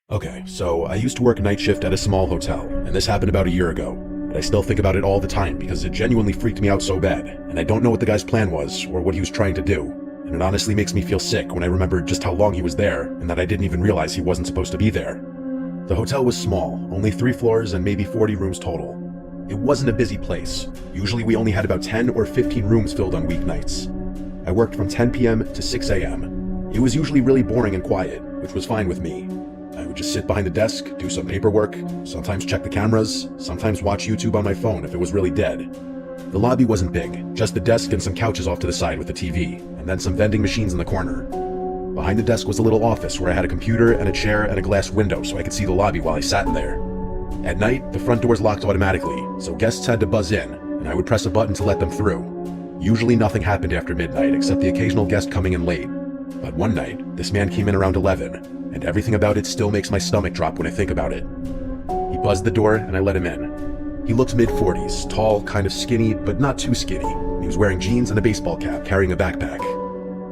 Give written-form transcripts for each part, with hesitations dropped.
Okay, so I used to work night shift at a small hotel, and this happened about a year ago. But I still think about it all the time because it genuinely freaked me out so bad, and I don't know what the guy's plan was or what he was trying to do. And it honestly makes me feel sick when I remember just how long he was there and that I didn't even realize he wasn't supposed to be there. The hotel was small, only 3 floors and maybe 40 rooms total. It wasn't a busy place. Usually we only had about 10 or 15 rooms filled on weeknights. I worked from 10 p.m. to 6 a.m. It was usually really boring and quiet, which was fine with me. I would just sit behind the desk, do some paperwork, sometimes check the cameras, sometimes watch YouTube on my phone if it was really dead. The lobby wasn't big, just the desk and some couches off to the side with a TV, and then some vending machines in the corner. Behind the desk was a little office where I had a computer and a chair and a glass window so I could see the lobby while I sat in there. At night, the front doors locked automatically, so guests had to buzz in, and I would press a button to let them through. Usually nothing happened after midnight except the occasional guest coming in late. But one night, this man came in around 11, and everything about it still makes my stomach drop when I think about it. He buzzed the door and I let him in. He looked mid-40s, tall, kind of skinny, but not too skinny. He was wearing jeans and a baseball cap, carrying a backpack.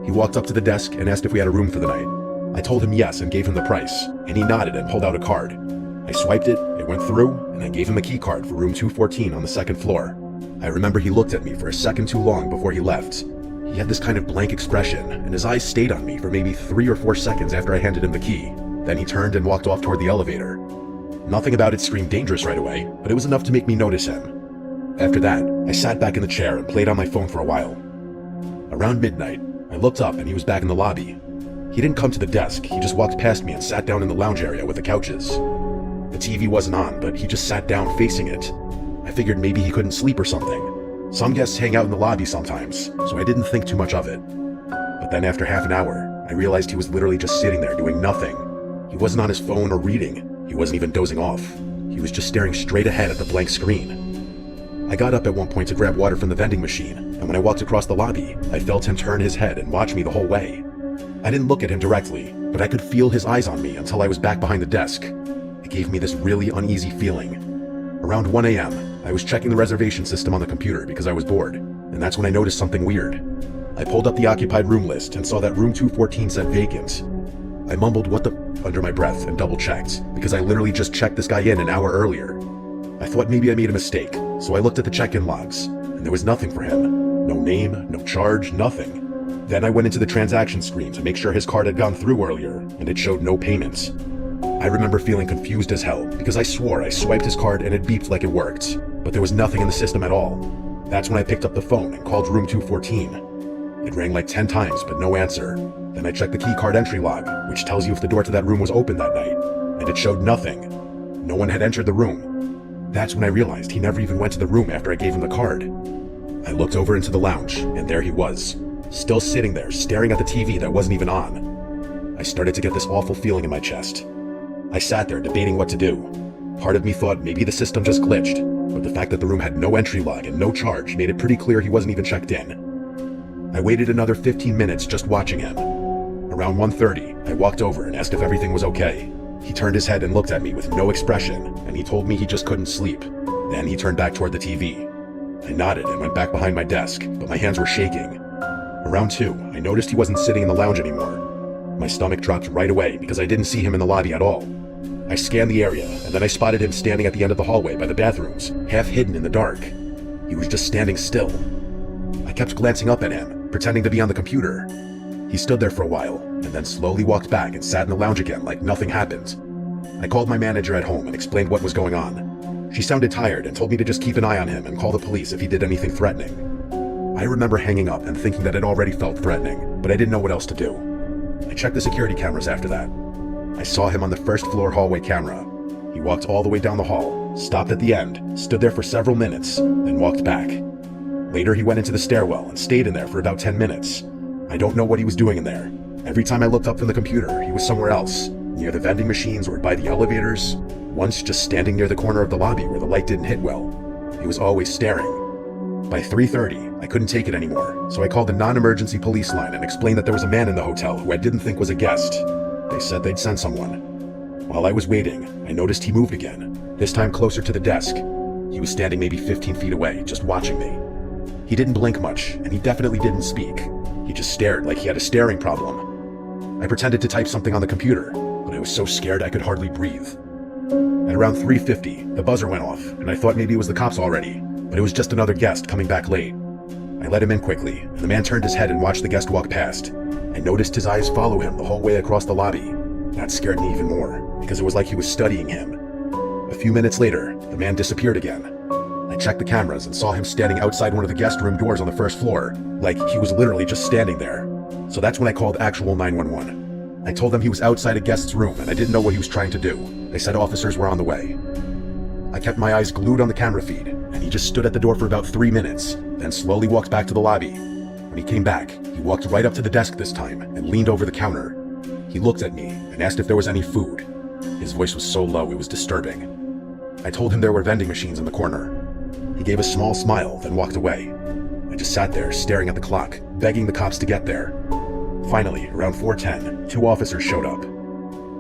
He walked up to the desk and asked if we had a room for the night. I told him yes and gave him the price, and he nodded and pulled out a card. I swiped it, it went through, and I gave him a key card for room 214 on the second floor. I remember he looked at me for a second too long before he left. He had this kind of blank expression, and his eyes stayed on me for maybe 3 or 4 seconds after I handed him the key. Then he turned and walked off toward the elevator. Nothing about it screamed dangerous right away, but it was enough to make me notice him. After that, I sat back in the chair and played on my phone for a while. Around midnight, I looked up and he was back in the lobby. He didn't come to the desk, he just walked past me and sat down in the lounge area with the couches. The TV wasn't on, but he just sat down facing it. I figured maybe he couldn't sleep or something. Some guests hang out in the lobby sometimes, so I didn't think too much of it. But then after half an hour, I realized he was literally just sitting there doing nothing. He wasn't on his phone or reading. He wasn't even dozing off. He was just staring straight ahead at the blank screen. I got up at one point to grab water from the vending machine, and when I walked across the lobby, I felt him turn his head and watch me the whole way. I didn't look at him directly, but I could feel his eyes on me until I was back behind the desk. It gave me this really uneasy feeling. Around 1 a.m., I was checking the reservation system on the computer because I was bored, and that's when I noticed something weird. I pulled up the occupied room list and saw that room 214 said vacant. I mumbled "what the f" under my breath and double-checked, because I literally just checked this guy in an hour earlier. I thought maybe I made a mistake, so I looked at the check-in logs, and there was nothing for him. No name, no charge, nothing. Then I went into the transaction screen to make sure his card had gone through earlier, and it showed no payments. I remember feeling confused as hell, because I swore I swiped his card and it beeped like it worked, but there was nothing in the system at all. That's when I picked up the phone and called room 214. It rang like 10 times, but no answer. Then I checked the key card entry log, which tells you if the door to that room was open that night, and it showed nothing. No one had entered the room. That's when I realized he never even went to the room after I gave him the card. I looked over into the lounge, and there he was, still sitting there, staring at the TV that wasn't even on. I started to get this awful feeling in my chest. I sat there debating what to do. Part of me thought maybe the system just glitched, but the fact that the room had no entry log and no charge made it pretty clear he wasn't even checked in. I waited another 15 minutes just watching him. Around 1:30, I walked over and asked if everything was okay. He turned his head and looked at me with no expression, and he told me he just couldn't sleep. Then he turned back toward the TV. I nodded and went back behind my desk, but my hands were shaking. Around 2, I noticed he wasn't sitting in the lounge anymore. My stomach dropped right away because I didn't see him in the lobby at all. I scanned the area, and then I spotted him standing at the end of the hallway by the bathrooms, half hidden in the dark. He was just standing still. I kept glancing up at him, pretending to be on the computer. He stood there for a while, and then slowly walked back and sat in the lounge again like nothing happened. I called my manager at home and explained what was going on. She sounded tired and told me to just keep an eye on him and call the police if he did anything threatening. I remember hanging up and thinking that it already felt threatening, but I didn't know what else to do. I checked the security cameras after that. I saw him on the first floor hallway camera. He walked all the way down the hall, stopped at the end, stood there for several minutes, then walked back. Later he went into the stairwell and stayed in there for about 10 minutes. I don't know what he was doing in there. Every time I looked up from the computer, he was somewhere else, near the vending machines or by the elevators, once just standing near the corner of the lobby where the light didn't hit well. He was always staring. By 3:30, I couldn't take it anymore, so I called the non-emergency police line and explained that there was a man in the hotel who I didn't think was a guest. They said they'd send someone. While I was waiting, I noticed he moved again, this time closer to the desk. He was standing maybe 15 feet away, just watching me. He didn't blink much, and he definitely didn't speak. He just stared like he had a staring problem. I pretended to type something on the computer, but I was so scared I could hardly breathe. At around 3:50, the buzzer went off, and I thought maybe it was the cops already, but it was just another guest coming back late. I let him in quickly, and the man turned his head and watched the guest walk past. I noticed his eyes follow him the whole way across the lobby. That scared me even more, because it was like he was studying him. A few minutes later, the man disappeared again. I checked the cameras and saw him standing outside one of the guest room doors on the first floor, like he was literally just standing there. So that's when I called actual 911. I told them he was outside a guest's room and I didn't know what he was trying to do. They said officers were on the way. I kept my eyes glued on the camera feed, and he just stood at the door for about 3 minutes, then slowly walked back to the lobby. When he came back, he walked right up to the desk this time and leaned over the counter. He looked at me and asked if there was any food. His voice was so low it was disturbing. I told him there were vending machines in the corner. He gave a small smile, then walked away. I just sat there staring at the clock, begging the cops to get there. Finally, around 4:10, 2 officers showed up.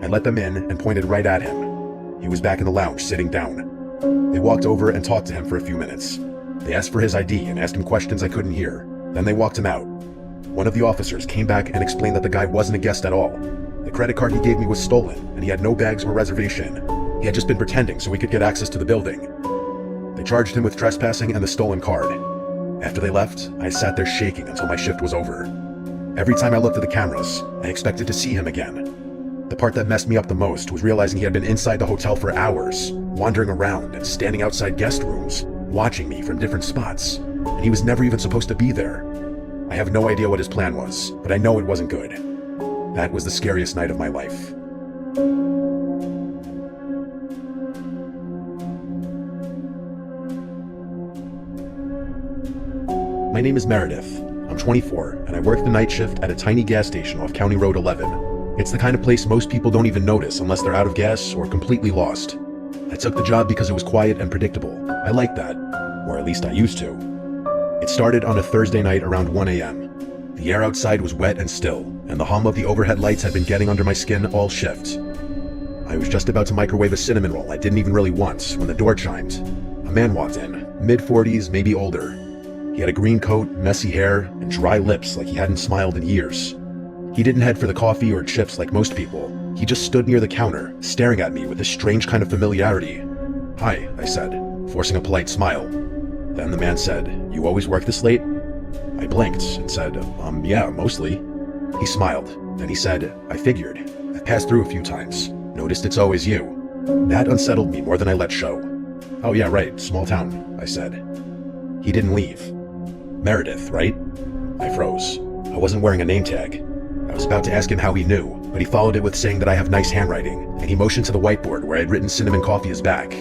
I let them in and pointed right at him. He was back in the lounge, sitting down. They walked over and talked to him for a few minutes. They asked for his ID and asked him questions I couldn't hear. Then they walked him out. One of the officers came back and explained that the guy wasn't a guest at all. The credit card he gave me was stolen, and he had no bags or reservation. He had just been pretending so we could get access to the building. They charged him with trespassing and the stolen card. After they left, I sat there shaking until my shift was over. Every time I looked at the cameras, I expected to see him again. The part that messed me up the most was realizing he had been inside the hotel for hours, wandering around and standing outside guest rooms, watching me from different spots, and he was never even supposed to be there. I have no idea what his plan was, but I know it wasn't good. That was the scariest night of my life. My name is Meredith. I'm 24, and I work the night shift at a tiny gas station off County Road 11. It's the kind of place most people don't even notice unless they're out of gas or completely lost. I took the job because it was quiet and predictable. I liked that, or at least I used to. It started on a Thursday night around 1 a.m. The air outside was wet and still, and the hum of the overhead lights had been getting under my skin all shift. I was just about to microwave a cinnamon roll I didn't even really want when the door chimed. A man walked in, mid-40s, maybe older. He had a green coat, messy hair, and dry lips like he hadn't smiled in years. He didn't head for the coffee or chips like most people. He just stood near the counter, staring at me with a strange kind of familiarity. "Hi," I said, forcing a polite smile. Then the man said, "You always work this late?" I blinked and said, Yeah, mostly." He smiled, then he said, "I figured. I've passed through a few times. Noticed it's always you." That unsettled me more than I let show. "Oh yeah, right, small town," I said. He didn't leave. "Meredith, right?" I froze. I wasn't wearing a name tag. I was about to ask him how he knew, but he followed it with saying that I have nice handwriting, and he motioned to the whiteboard where I'd written cinnamon coffee is back.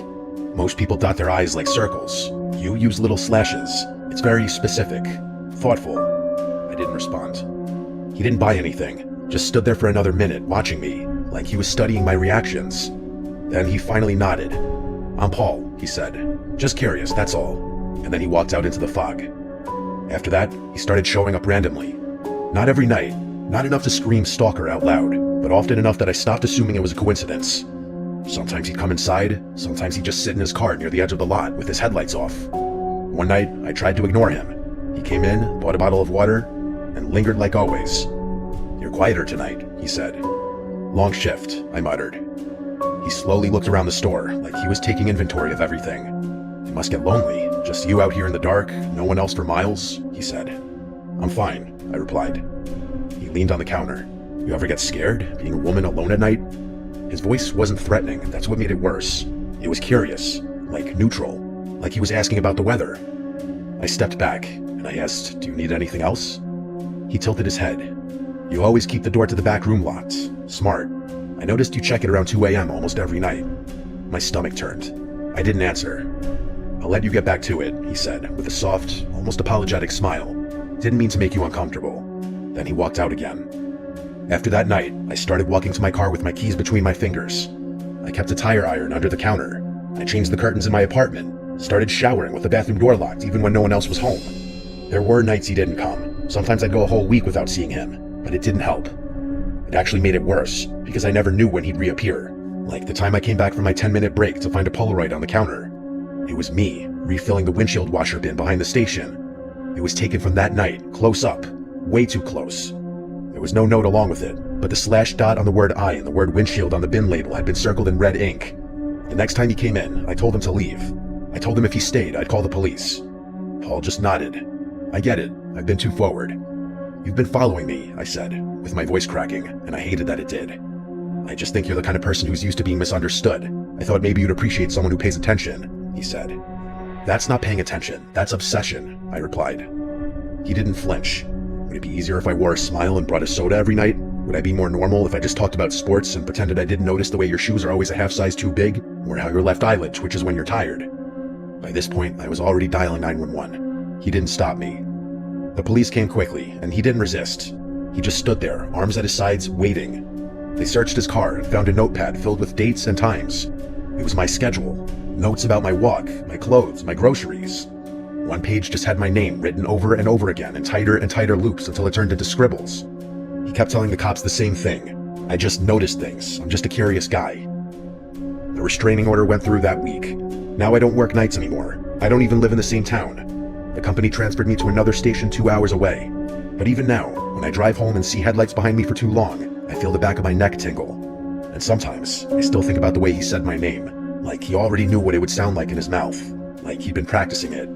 Most people dot their I's like circles. You use little slashes. It's very specific. Thoughtful. I didn't respond. He didn't buy anything, just stood there for another minute watching me, like he was studying my reactions. Then he finally nodded. "I'm Paul," he said. "Just curious, that's all." And then he walked out into the fog. After that, he started showing up randomly. Not every night, not enough to scream stalker out loud, but often enough that I stopped assuming it was a coincidence. Sometimes he'd come inside, sometimes he'd just sit in his car near the edge of the lot with his headlights off. One night, I tried to ignore him. He came in, bought a bottle of water, and lingered like always. "You're quieter tonight," he said. "Long shift," I muttered. He slowly looked around the store, like he was taking inventory of everything. "It must get lonely, just you out here in the dark, no one else for miles," he said. "I'm fine," I replied. He leaned on the counter. "You ever get scared, being a woman alone at night?" His voice wasn't threatening, that's what made it worse. It was curious, like neutral, like he was asking about the weather. I stepped back, and I asked, "Do you need anything else?" He tilted his head. "You always keep the door to the back room locked. Smart. I noticed you check it around 2 a.m. almost every night." My stomach turned. I didn't answer. "I'll let you get back to it," he said, with a soft, almost apologetic smile. "Didn't mean to make you uncomfortable." Then he walked out again. After that night, I started walking to my car with my keys between my fingers. I kept a tire iron under the counter. I changed the curtains in my apartment, started showering with the bathroom door locked even when no one else was home. There were nights he didn't come. Sometimes I'd go a whole week without seeing him, but it didn't help. It actually made it worse, because I never knew when he'd reappear. Like the time I came back from my 10-minute break to find a Polaroid on the counter. It was me, refilling the windshield washer bin behind the station. It was taken from that night, close up, way too close. There was no note along with it, but the slash dot on the word I and the word windshield on the bin label had been circled in red ink. The next time he came in, I told him to leave. I told him if he stayed, I'd call the police. Paul just nodded. I get it. I've been too forward. You've been following me, I said, with my voice cracking, and I hated that it did. I just think you're the kind of person who's used to being misunderstood. I thought maybe you'd appreciate someone who pays attention, he said. That's not paying attention. That's obsession, I replied. He didn't flinch. Would it be easier if I wore a smile and brought a soda every night? Would I be more normal if I just talked about sports and pretended I didn't notice the way your shoes are always a half size too big, or how your left eyelid twitches when you're tired? By this point, I was already dialing 911. He didn't stop me. The police came quickly, and he didn't resist. He just stood there, arms at his sides, waiting. They searched his car and found a notepad filled with dates and times. It was my schedule, notes about my walk, my clothes, my groceries. One page just had my name written over and over again in tighter and tighter loops until it turned into scribbles. He kept telling the cops the same thing. I just noticed things. I'm just a curious guy. The restraining order went through that week. Now I don't work nights anymore. I don't even live in the same town. The company transferred me to another station 2 hours away. But even now, when I drive home and see headlights behind me for too long, I feel the back of my neck tingle. And sometimes, I still think about the way he said my name. Like he already knew what it would sound like in his mouth. Like he'd been practicing it.